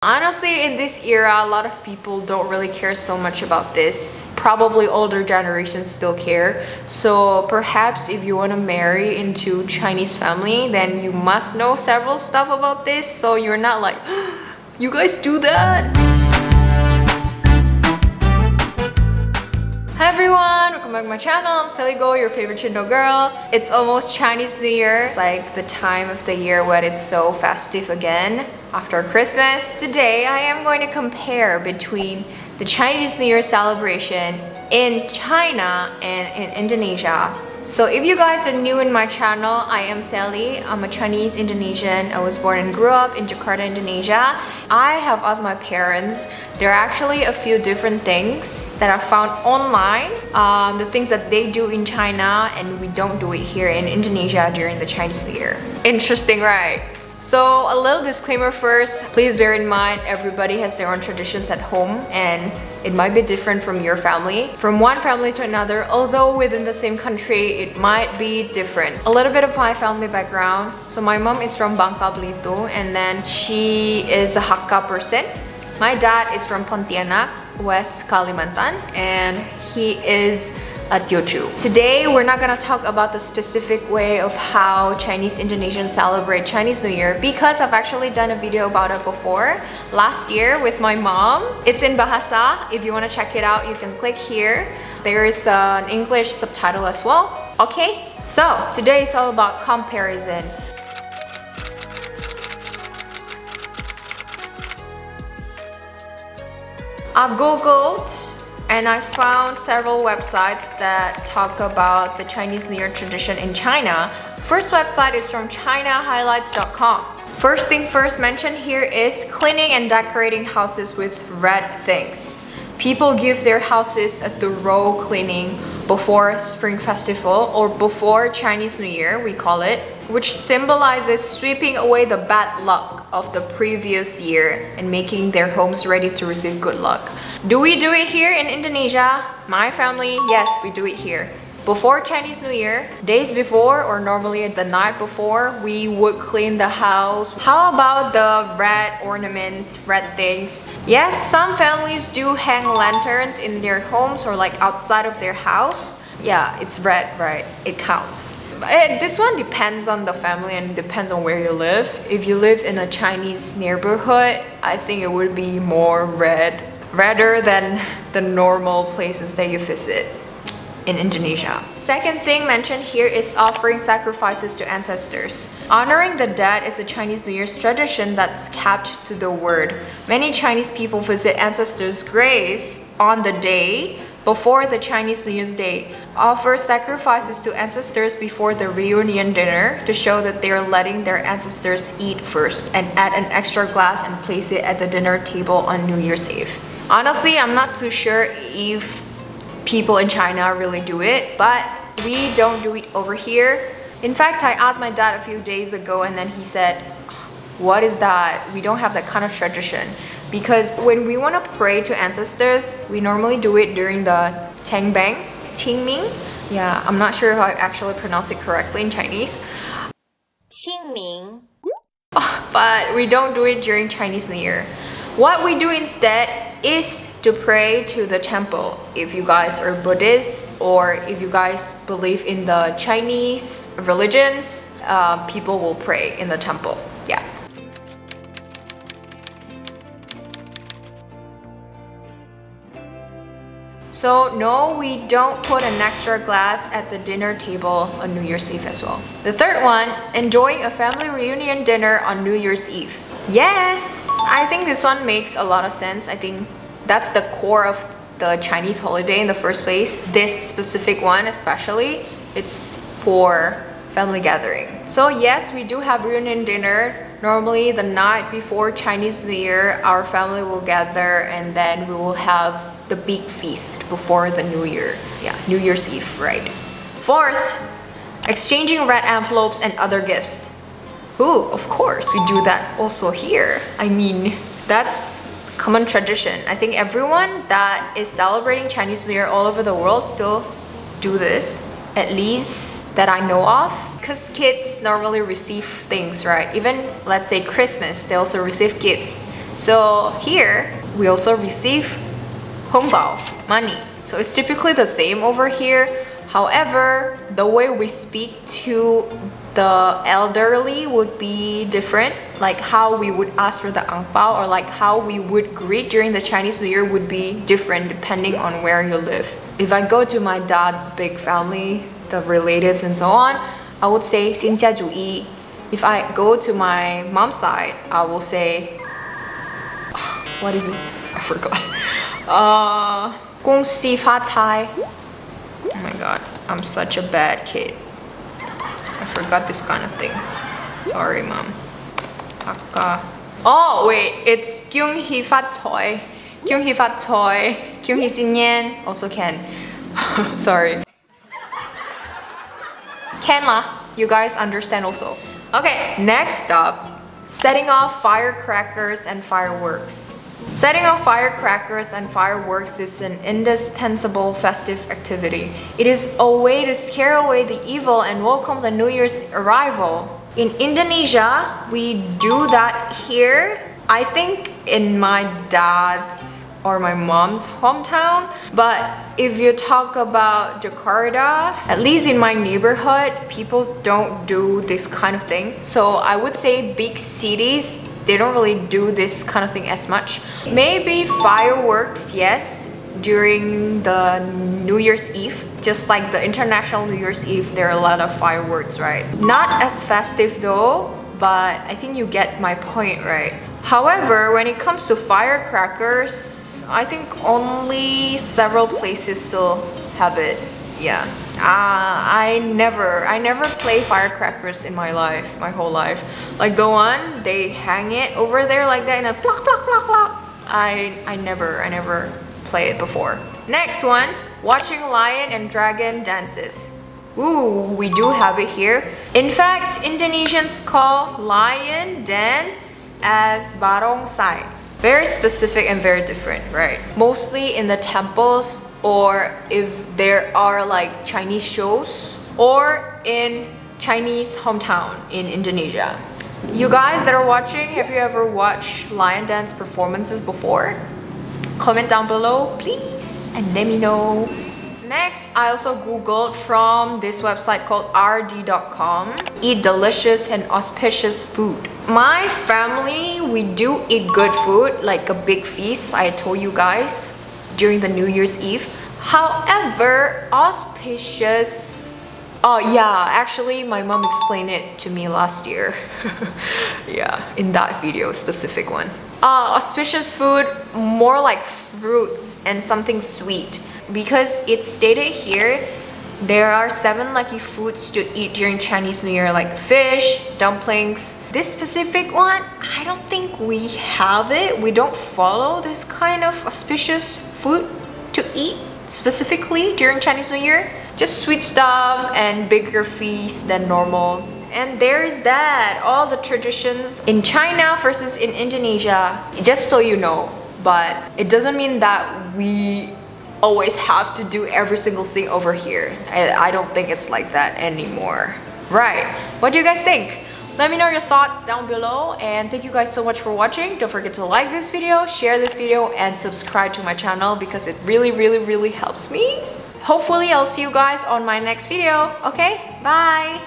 Honestly, in this era, a lot of people don't really care so much about this. Probably older generations still care. So perhaps if you want to marry into Chinese family, then you must know several stuff about this. So you're not like, you guys do that? Hi everyone, welcome back to my channel. I'm Selly, your favorite Chindo girl. It's almost Chinese New Year. It's like the time of the year when it's so festive again after Christmas. Today I am going to compare between the Chinese New Year celebration in China and in Indonesia. So if you guys are new in my channel, I am Selly. I'm a Chinese-Indonesian. I was born and grew up in Jakarta, Indonesia. I have asked my parents. There are actually a few different things that I found online. The things that they do in China and we don't do it here in Indonesia during the Chinese New Year. Interesting, right? So a little disclaimer first, please bear in mind everybody has their own traditions at home and it might be different from your family. From one family to another, although within the same country, it might be different. A little bit of my family background. So my mom is from Bangka Belitung and then she is a Hakka person. My dad is from Pontianak, West Kalimantan, and he is a Teochew. Today, we're not gonna talk about the specific way of how Chinese-Indonesians celebrate Chinese New Year because I've actually done a video about it before last year with my mom. It's in Bahasa. If you wanna check it out, you can click here. There is an English subtitle as well. Okay, so today is all about comparison. I've googled and I found several websites that talk about the Chinese New Year tradition in China. First website is from chinahighlights.com. First thing first mentioned here is cleaning and decorating houses with red things. People give their houses a thorough cleaning before Spring Festival or before Chinese New Year, we call it, which symbolizes sweeping away the bad luck of the previous year and making their homes ready to receive good luck. Do we do it here in Indonesia? My family, yes, we do it here. Before Chinese New Year, days before or normally the night before, we would clean the house. How about the red ornaments, red things? Yes, some families do hang lanterns in their homes or like outside of their house. Yeah, it's red, right? It counts. This one depends on the family and depends on where you live. If you live in a Chinese neighborhood, I think it would be more red rather than the normal places that you visit in Indonesia. Second thing mentioned here is offering sacrifices to ancestors. Honoring the dead is a Chinese New Year's tradition that's kept to the word. Many Chinese people visit ancestors' graves on the day before the Chinese New Year's Day, offer sacrifices to ancestors before the reunion dinner to show that they are letting their ancestors eat first, and add an extra glass and place it at the dinner table on New Year's Eve. Honestly, I'm not too sure if people in China really do it, but we don't do it over here. In fact, I asked my dad a few days ago and then he said, what is that? We don't have that kind of tradition. Because when we want to pray to ancestors, we normally do it during the Qingming. Yeah, I'm not sure if I actually pronounce it correctly in Chinese. Qingming. But we don't do it during Chinese New Year. What we do instead is to pray to the temple. If you guys are Buddhist or if you guys believe in the Chinese religions, people will pray in the temple. Yeah. So no, we don't put an extra glass at the dinner table on New Year's Eve as well. The third one, enjoying a family reunion dinner on New Year's Eve. Yes, I think this one makes a lot of sense. I think that's the core of the Chinese holiday in the first place. This specific one especially, it's for family gathering. So yes, we do have reunion dinner. Normally the night before Chinese New Year, our family will gather and then we will have the big feast before the New Year. Yeah, New Year's Eve, right? Fourth, exchanging red envelopes and other gifts. Ooh, of course, we do that also here. I mean, that's common tradition. I think everyone that is celebrating Chinese New Year all over the world still do this, at least that I know of. Because kids normally receive things, right? Even, let's say Christmas, they also receive gifts. So here, we also receive hongbao, money. So it's typically the same over here. However, the way we speak to the elderly would be different. Like how we would ask for the ang pao or like how we would greet during the Chinese New Year would be different depending on where you live. If I go to my dad's big family, the relatives and so on, I would say 新家主义. If I go to my mom's side, I will say, what is it? I forgot. 恭喜发财. Oh my god, I'm such a bad kid. I forgot this kind of thing. Sorry, mom. Oh wait, it's 恭喜发财. 恭喜发财. 恭喜新年 also can. Sorry. Can lah. You guys understand also. Okay, next up, setting off firecrackers and fireworks. Setting off firecrackers and fireworks is an indispensable festive activity. It is a way to scare away the evil and welcome the New Year's arrival. In Indonesia, we do that here. I think in my dad's or my mom's hometown. But if you talk about Jakarta, at least in my neighborhood, people don't do this kind of thing. So I would say big cities, they don't really do this kind of thing as much. Maybe fireworks, yes, during the New Year's Eve. Just like the International New Year's Eve, there are a lot of fireworks, right? Not as festive though, but I think you get my point, right? However, when it comes to firecrackers, I think only several places still have it. Yeah. I never play firecrackers in my life, my whole life. Like the one they hang it over there like that and a plop plop plop plop. I never play it before. Next one, watching lion and dragon dances. Ooh, we do have it here. In fact, Indonesians call lion dance as barongsai. Very specific and very different, right? Mostly in the temples, or if there are like Chinese shows, or in Chinese hometown in Indonesia. You guys that are watching, have you ever watched lion dance performances before? Comment down below, please, and let me know. Next, I also googled from this website called rd.com. Eat delicious and auspicious food. My family, we do eat good food, like a big feast, I told you guys, during the New Year's Eve. However, auspicious... Oh yeah, actually my mom explained it to me last year. Yeah, in that video, specific one. Auspicious food, more like fruits and something sweet. Because it's stated here, there are 7 lucky foods to eat during Chinese New Year, like fish, dumplings. This specific one, I don't think we have it. We don't follow this kind of auspicious food to eat specifically during Chinese New Year. Just sweet stuff and bigger feasts than normal. And there's that, all the traditions in China versus in Indonesia, just so you know. But it doesn't mean that we always have to do every single thing over here. I don't think it's like that anymore. Right, what do you guys think? Let me know your thoughts down below, and thank you guys so much for watching. Don't forget to like this video, share this video, and subscribe to my channel because it really helps me. Hopefully I'll see you guys on my next video. Okay, bye!